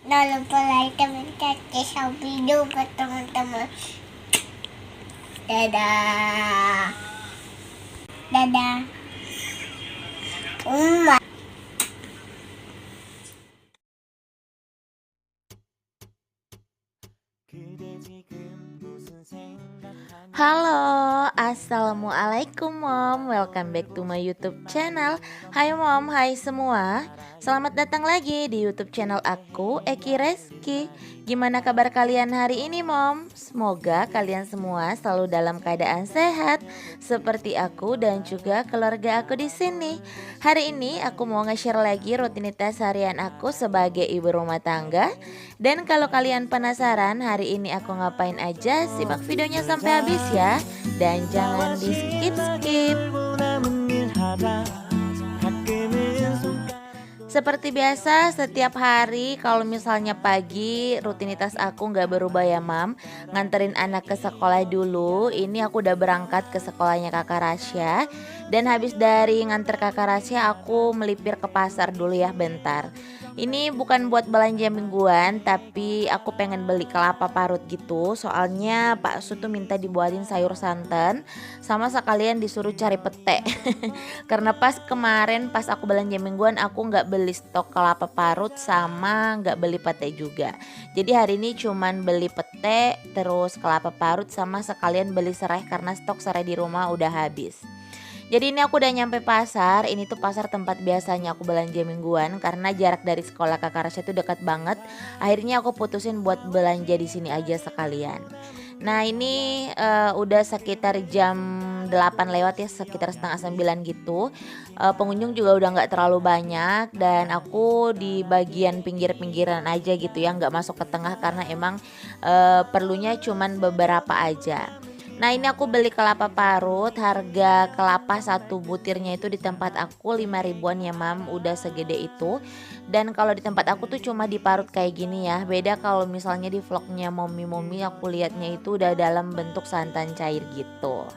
Jangan lupa like dan share video buat teman-teman. Dadah. Dadah. Uma. Halo, assalamualaikum mom. Welcome back to my YouTube channel. Hai mom, hai semua. Selamat datang lagi di YouTube channel aku, Eki Reski. Gimana kabar kalian hari ini mom? Semoga kalian semua selalu dalam keadaan sehat seperti aku dan juga keluarga aku di sini. Hari ini aku mau nge-share lagi rutinitas harian aku sebagai ibu rumah tangga. Dan kalau kalian penasaran hari ini aku ngapain aja, simak videonya sampai habis ya. Dan jangan di skip-skip. Seperti biasa setiap hari kalau misalnya pagi rutinitas aku nggak berubah ya mam. Nganterin anak ke sekolah dulu. Ini aku udah berangkat ke sekolahnya kakak Rasya. Dan habis dari nganter kakak Rasya aku melipir ke pasar dulu ya bentar. Ini bukan buat belanja mingguan, tapi aku pengen beli kelapa parut gitu. Soalnya Pak Su tuh minta dibuatin sayur santan, sama sekalian disuruh cari pete. Karena pas kemarin pas aku belanja mingguan aku nggak beli stok kelapa parut sama nggak beli pete juga. Jadi hari ini cuman beli pete, terus kelapa parut sama sekalian beli serai karena stok serai di rumah udah habis. Jadi ini aku udah nyampe pasar. Ini tuh pasar tempat biasanya aku belanja mingguan karena jarak dari sekolah kakak Rasya tuh dekat banget. Akhirnya aku putusin buat belanja di sini aja sekalian. Nah ini udah sekitar jam 8 lewat ya, sekitar setengah 9 gitu. Pengunjung juga udah nggak terlalu banyak dan aku di bagian pinggir-pinggiran aja gitu ya, nggak masuk ke tengah karena emang perlunya cuman beberapa aja. Nah ini aku beli kelapa parut, harga kelapa satu butirnya itu di tempat aku 5 ribuan ya mam, udah segede itu. Dan kalau di tempat aku tuh cuma diparut kayak gini ya, beda kalau misalnya di vlognya momi aku liatnya itu udah dalam bentuk santan cair gitu.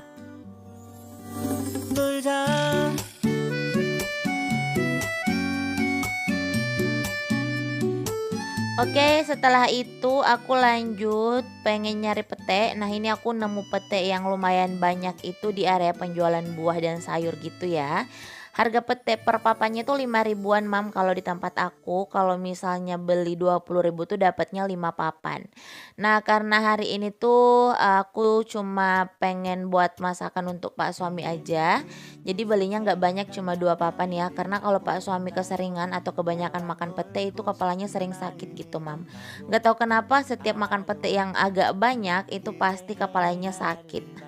Oke, setelah itu aku lanjut pengen nyari pete. Nah ini aku nemu pete yang lumayan banyak itu di area penjualan buah dan sayur gitu ya. Harga pete per papanya tuh 5 ribuan mam kalau di tempat aku. Kalau misalnya beli 20 ribu tuh dapatnya 5 papan. Nah karena hari ini tuh aku cuma pengen buat masakan untuk pak suami aja. Jadi belinya nggak banyak, cuma 2 papan ya. Karena kalau pak suami keseringan atau kebanyakan makan pete itu kepalanya sering sakit gitu mam. Nggak tahu kenapa setiap makan pete yang agak banyak itu pasti kepalanya sakit.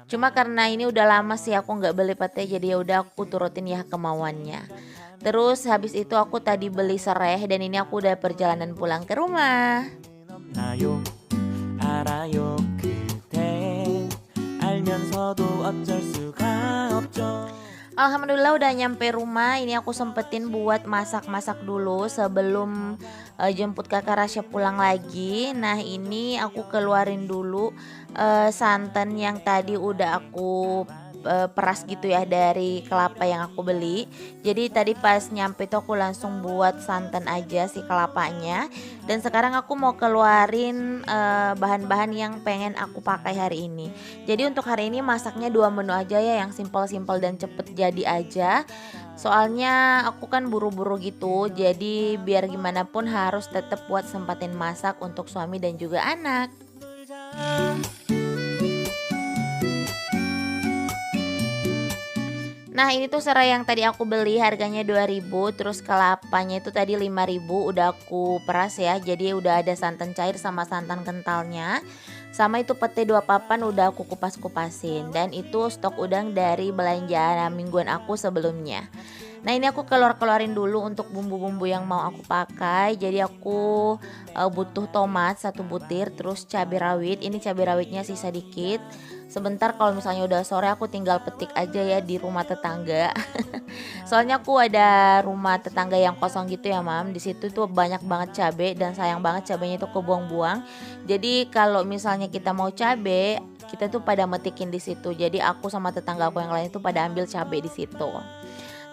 Cuma karena ini udah lama sih aku nggak beli pete, jadi ya udah aku turutin ya kemauannya. Terus habis itu aku tadi beli serai dan ini aku udah perjalanan pulang ke rumah. Alhamdulillah udah nyampe rumah. Ini aku sempetin buat masak-masak dulu sebelum jemput kakak Rasya pulang lagi. Nah ini aku keluarin dulu santan yang tadi udah aku peras gitu ya dari kelapa yang aku beli. Jadi tadi pas nyampe tuh aku langsung buat santan aja si kelapanya. Dan sekarang aku mau keluarin bahan-bahan yang pengen aku pakai hari ini. Jadi untuk hari ini masaknya 2 menu aja ya, yang simpel-simpel dan cepet jadi aja. Soalnya aku kan buru-buru gitu, jadi biar gimana pun harus tetap buat sempatin masak untuk suami dan juga anak. Nah ini tuh serai yang tadi aku beli harganya 2 ribu. Terus kelapanya itu tadi 5 ribu, udah aku peras ya. Jadi udah ada santan cair sama santan kentalnya. Sama itu pete 2 papan udah aku kupas-kupasin. Dan itu stok udang dari belanja mingguan aku sebelumnya. Nah ini aku keluarin dulu untuk bumbu-bumbu yang mau aku pakai. Jadi aku butuh tomat 1 butir, terus cabai rawit. Ini cabai rawitnya sisa dikit. Sebentar kalau misalnya udah sore aku tinggal petik aja ya di rumah tetangga. Soalnya aku ada rumah tetangga yang kosong gitu ya mam. Di situ tuh banyak banget cabai dan sayang banget cabainya itu kebuang-buang. Jadi kalau misalnya kita mau cabai, kita tuh pada metikin di situ. Jadi aku sama tetangga aku yang lain tuh pada ambil cabai di situ.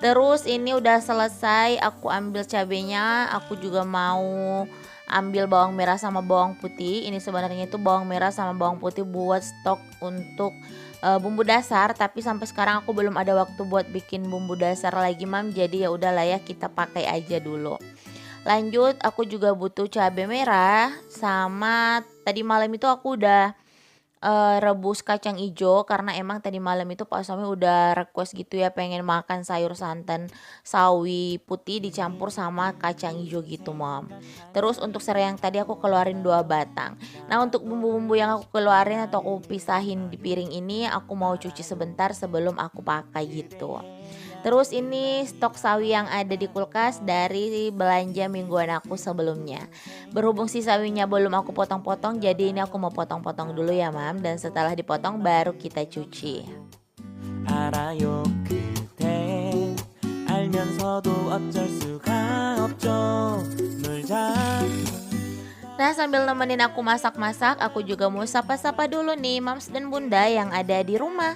Terus ini udah selesai aku ambil cabenya, aku juga mau ambil bawang merah sama bawang putih. Ini sebenarnya itu bawang merah sama bawang putih buat stok untuk bumbu dasar, tapi sampai sekarang aku belum ada waktu buat bikin bumbu dasar lagi mam. Jadi ya udahlah ya, kita pakai aja dulu. Lanjut, aku juga butuh cabai merah, sama tadi malam itu aku udah rebus kacang ijo karena emang tadi malam itu Pak suami udah request gitu ya, pengen makan sayur santan sawi putih dicampur sama kacang ijo gitu Mom. Terus untuk serai yang tadi aku keluarin 2 batang. Nah untuk bumbu-bumbu yang aku keluarin atau aku pisahin di piring ini aku mau cuci sebentar sebelum aku pakai gitu. Terus ini stok sawi yang ada di kulkas dari belanja mingguan aku sebelumnya. Berhubung si sawinya belum aku potong-potong, jadi ini aku mau potong-potong dulu ya mam. Dan setelah dipotong baru kita cuci. 알아요 그대 알면서도 어쩔 수가 없죠 놀자. Nah sambil nemenin aku masak-masak, aku juga mau sapa-sapa dulu nih mams dan bunda yang ada di rumah.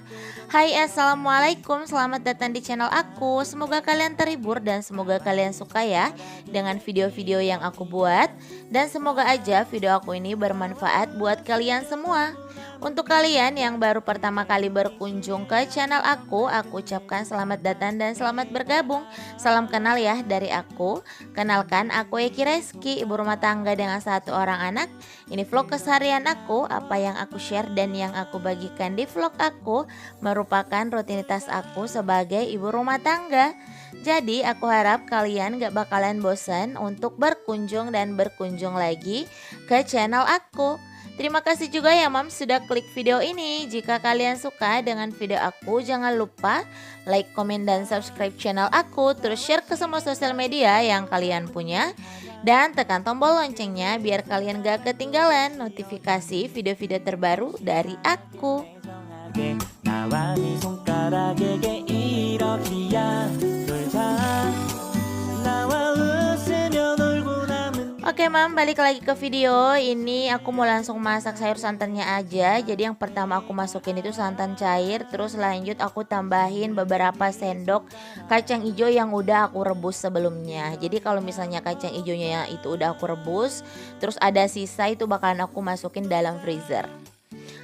Hai assalamualaikum, selamat datang di channel aku. Semoga kalian terhibur dan semoga kalian suka ya dengan video-video yang aku buat. Dan semoga aja video aku ini bermanfaat buat kalian semua. Untuk kalian yang baru pertama kali berkunjung ke channel aku ucapkan selamat datang dan selamat bergabung. Salam kenal ya dari aku. Kenalkan aku Eki Reski, ibu rumah tangga dengan 1 orang anak. Ini vlog keseharian aku, apa yang aku share dan yang aku bagikan di vlog aku merupakan rutinitas aku sebagai ibu rumah tangga. Jadi aku harap kalian gak bakalan bosan untuk berkunjung dan berkunjung lagi ke channel aku. Terima kasih juga ya Mam sudah klik video ini. Jika kalian suka dengan video aku, jangan lupa like, komen, dan subscribe channel aku. Terus share ke semua sosial media yang kalian punya. Dan tekan tombol loncengnya biar kalian gak ketinggalan notifikasi video-video terbaru dari aku. Oke mam, balik lagi ke video. Ini aku mau langsung masak sayur santannya aja. Jadi yang pertama aku masukin itu santan cair. Terus lanjut aku tambahin beberapa sendok kacang hijau yang udah aku rebus sebelumnya. Jadi kalau misalnya kacang hijaunya itu udah aku rebus, terus ada sisa itu bakalan aku masukin dalam freezer.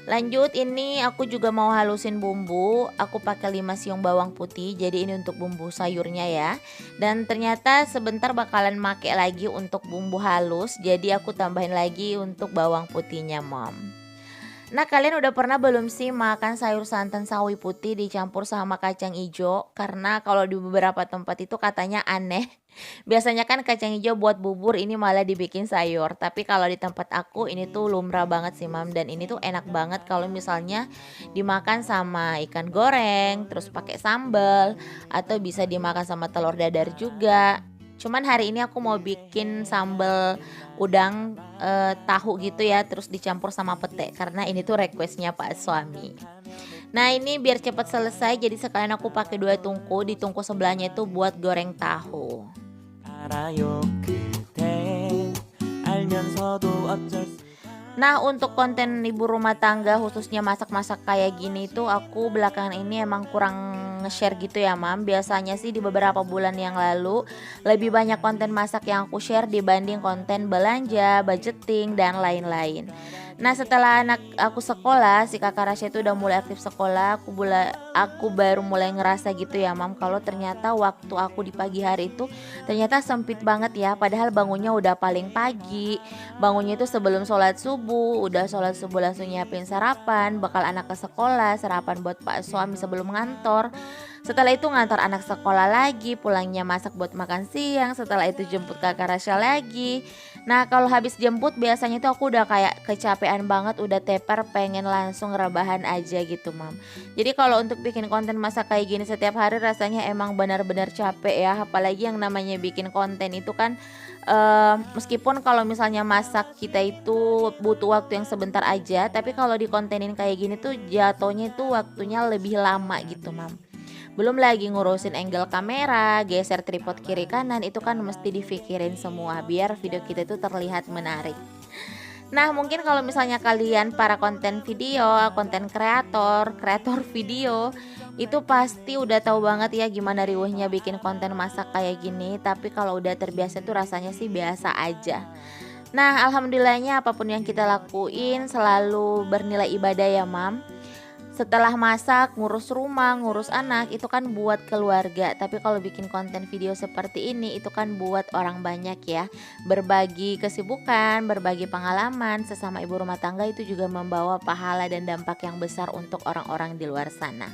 Lanjut, ini aku juga mau halusin bumbu. Aku pakai 5 siung bawang putih. Jadi ini untuk bumbu sayurnya ya. Dan ternyata sebentar bakalan make lagi untuk bumbu halus. Jadi aku tambahin lagi untuk bawang putihnya mom. Nah kalian udah pernah belum sih makan sayur santan sawi putih dicampur sama kacang hijau? Karena kalau di beberapa tempat itu katanya aneh. Biasanya kan kacang hijau buat bubur, ini malah dibikin sayur. Tapi kalau di tempat aku ini tuh lumrah banget sih mam. Dan ini tuh enak banget kalau misalnya dimakan sama ikan goreng, terus pakai sambal, atau bisa dimakan sama telur dadar juga. Cuman hari ini aku mau bikin sambal udang tahu gitu ya, terus dicampur sama pete karena ini tuh requestnya Pak suami. Nah ini biar cepat selesai, jadi sekalian aku pakai 2 tungku. Di tungku sebelahnya itu buat goreng tahu. Nah untuk konten ibu rumah tangga khususnya masak-masak kayak gini tuh aku belakangan ini emang kurang nge-share gitu ya mam. Biasanya sih di beberapa bulan yang lalu lebih banyak konten masak yang aku share dibanding konten belanja, budgeting, dan lain-lain. Nah setelah anak aku sekolah, si kakak Rasya itu udah mulai aktif sekolah, aku baru mulai ngerasa gitu ya mam, kalau ternyata waktu aku di pagi hari itu ternyata sempit banget ya. Padahal bangunnya udah paling pagi, bangunnya itu sebelum sholat subuh, udah sholat subuh langsung nyiapin sarapan, bakal anak ke sekolah, sarapan buat Pak suami sebelum ngantor. Setelah itu ngantor anak sekolah lagi, pulangnya masak buat makan siang, setelah itu jemput kakak Rasya lagi. Nah kalau habis jemput biasanya tuh aku udah kayak kecapean banget, udah teper, pengen langsung rebahan aja gitu mam. Jadi kalau untuk bikin konten masak kayak gini setiap hari rasanya emang benar-benar capek ya. Apalagi yang namanya bikin konten itu kan meskipun kalau misalnya masak kita itu butuh waktu yang sebentar aja, tapi kalau dikontenin kayak gini tuh jatuhnya itu waktunya lebih lama gitu mam. Belum lagi ngurusin angle kamera, geser tripod kiri kanan, itu kan mesti dipikirin semua biar video kita itu terlihat menarik. Nah mungkin kalau misalnya kalian para konten video, konten kreator video, itu pasti udah tahu banget ya gimana riuhnya bikin konten masak kayak gini. Tapi kalau udah terbiasa tuh rasanya sih biasa aja. Nah, alhamdulillahnya apapun yang kita lakuin selalu bernilai ibadah ya, Mam. Setelah masak, ngurus rumah, ngurus anak, itu kan buat keluarga. Tapi kalau bikin konten video seperti ini, itu kan buat orang banyak ya. Berbagi kesibukan, berbagi pengalaman sesama ibu rumah tangga itu juga membawa pahala dan dampak yang besar untuk orang-orang di luar sana.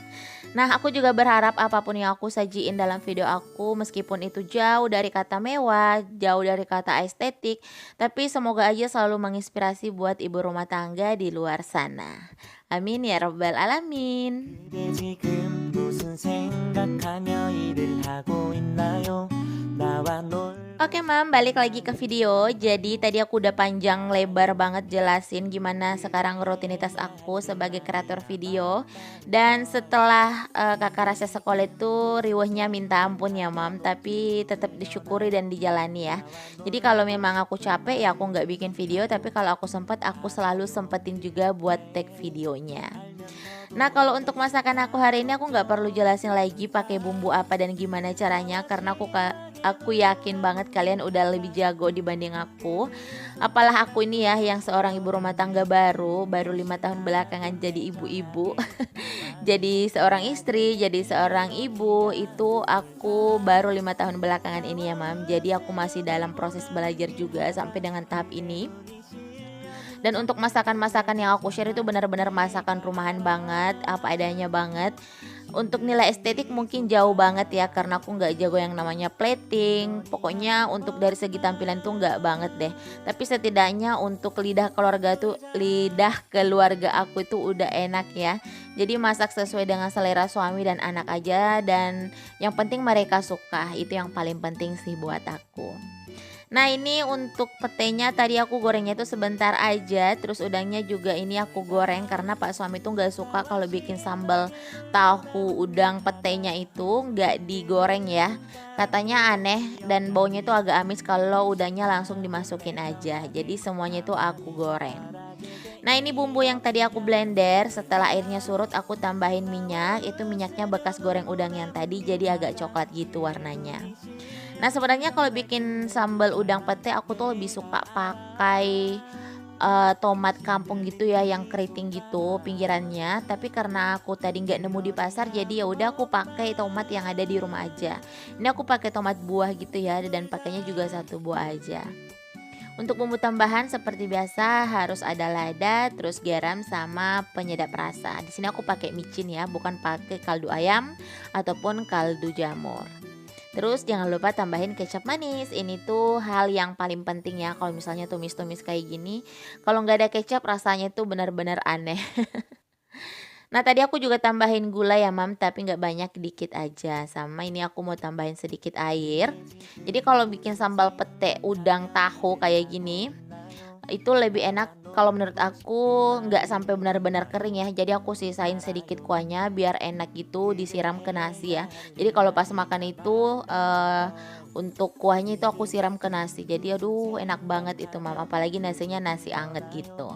Nah, aku juga berharap apapun yang aku sajiin dalam video aku, meskipun itu jauh dari kata mewah, jauh dari kata estetik, tapi semoga aja selalu menginspirasi buat ibu rumah tangga di luar sana. Amin ya rabbal alamin. 그대 지금 무슨 생각하며 일을 하고 있나요? 나와 놀 Oke Mam, balik lagi ke video. Jadi tadi aku udah panjang lebar banget jelasin gimana sekarang rutinitas aku sebagai kreator video. Dan setelah kakak rasa sekolah itu riwehnya minta ampun ya Mam, tapi tetap disyukuri dan dijalani ya. Jadi kalau memang aku capek ya aku nggak bikin video, tapi kalau aku sempet aku selalu sempetin juga buat take videonya. Nah, kalau untuk masakan aku hari ini aku nggak perlu jelasin lagi pakai bumbu apa dan gimana caranya, karena aku yakin banget kalian udah lebih jago dibanding aku. Apalah aku ini ya yang seorang ibu rumah tangga baru 5 tahun belakangan jadi ibu-ibu. Jadi seorang istri, jadi seorang ibu itu aku baru 5 tahun belakangan ini ya Mam. Jadi aku masih dalam proses belajar juga sampai dengan tahap ini. Dan untuk masakan-masakan yang aku share itu benar-benar masakan rumahan banget, apa adanya banget. Untuk nilai estetik mungkin jauh banget ya, karena aku nggak jago yang namanya plating. Pokoknya untuk dari segi tampilan tuh nggak banget deh. Tapi setidaknya untuk lidah keluarga aku itu udah enak ya. Jadi masak sesuai dengan selera suami dan anak aja, dan yang penting mereka suka, itu yang paling penting sih buat aku. Nah, ini untuk petenya tadi aku gorengnya itu sebentar aja. Terus udangnya juga ini aku goreng karena Pak suami tuh gak suka kalau bikin sambal tahu udang petenya itu gak digoreng ya. Katanya aneh dan baunya itu agak amis kalau udangnya langsung dimasukin aja. Jadi semuanya itu aku goreng. Nah, ini bumbu yang tadi aku blender. Setelah airnya surut aku tambahin minyak. Itu minyaknya bekas goreng udang yang tadi, jadi agak coklat gitu warnanya. Nah, sebenarnya kalau bikin sambal udang pete aku tuh lebih suka pakai tomat kampung gitu ya, yang keriting gitu pinggirannya. Tapi karena aku tadi nggak nemu di pasar, jadi ya udah aku pakai tomat yang ada di rumah aja. Ini aku pakai tomat buah gitu ya, dan pakainya juga 1 buah aja. Untuk bumbu tambahan seperti biasa harus ada lada, terus garam sama penyedap rasa. Di sini aku pakai micin ya, bukan pakai kaldu ayam ataupun kaldu jamur. Terus jangan lupa tambahin kecap manis. Ini tuh hal yang paling penting ya kalau misalnya tumis-tumis kayak gini. Kalau nggak ada kecap rasanya tuh benar-benar aneh. Nah, tadi aku juga tambahin gula ya Mam, tapi nggak banyak, dikit aja. Sama ini aku mau tambahin sedikit air. Jadi kalau bikin sambal pete udang tahu kayak gini, itu lebih enak kalau menurut aku nggak sampai benar-benar kering ya. Jadi aku sisain sedikit kuahnya biar enak gitu disiram ke nasi ya. Jadi kalau pas makan itu untuk kuahnya itu aku siram ke nasi. Jadi aduh enak banget itu Mam, apalagi nasinya nasi anget gitu.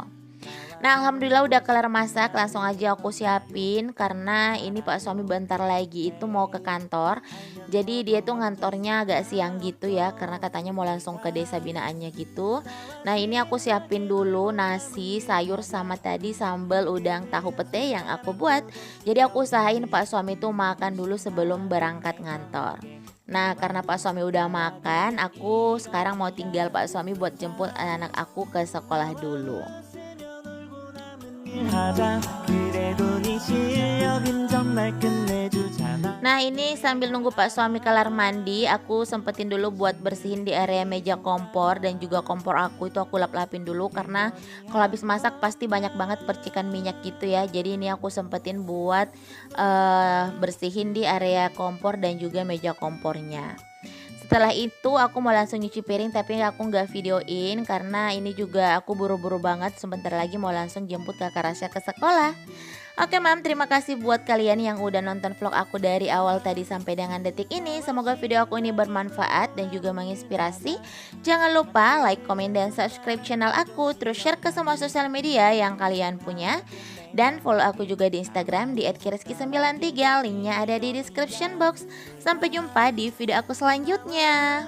Nah, alhamdulillah udah kelar masak, langsung aja aku siapin karena ini Pak suami bentar lagi itu mau ke kantor. Jadi dia tuh ngantornya agak siang gitu ya, karena katanya mau langsung ke desa binaannya gitu. Nah, ini aku siapin dulu nasi, sayur sama tadi sambal udang tahu pete yang aku buat. Jadi aku usahain Pak suami tuh makan dulu sebelum berangkat ngantor. Nah, karena Pak suami udah makan, aku sekarang mau tinggal Pak suami buat jemput anak-anak aku ke sekolah dulu. 하자 그래도 네 실력은 정말 끝내주잖아. Nah, ini sambil nunggu Pak suami kelar mandi, aku sempetin dulu buat bersihin di area meja kompor dan juga kompor aku itu aku lap-lapin dulu karena kalau habis masak pasti banyak banget percikan minyak gitu ya. Jadi ini aku sempetin buat bersihin di area kompor dan juga meja kompornya. Setelah itu aku mau langsung nyuci piring, tapi aku nggak videoin karena ini juga aku buru-buru banget, sebentar lagi mau langsung jemput kakak Rasya ke sekolah. Oke Mam, terima kasih buat kalian yang udah nonton vlog aku dari awal tadi sampai dengan detik ini. Semoga video aku ini bermanfaat dan juga menginspirasi. Jangan lupa like, komen, dan subscribe channel aku. Terus share ke semua sosial media yang kalian punya. Dan follow aku juga di Instagram di @kiriski93. Linknya ada di description box. Sampai jumpa di video aku selanjutnya.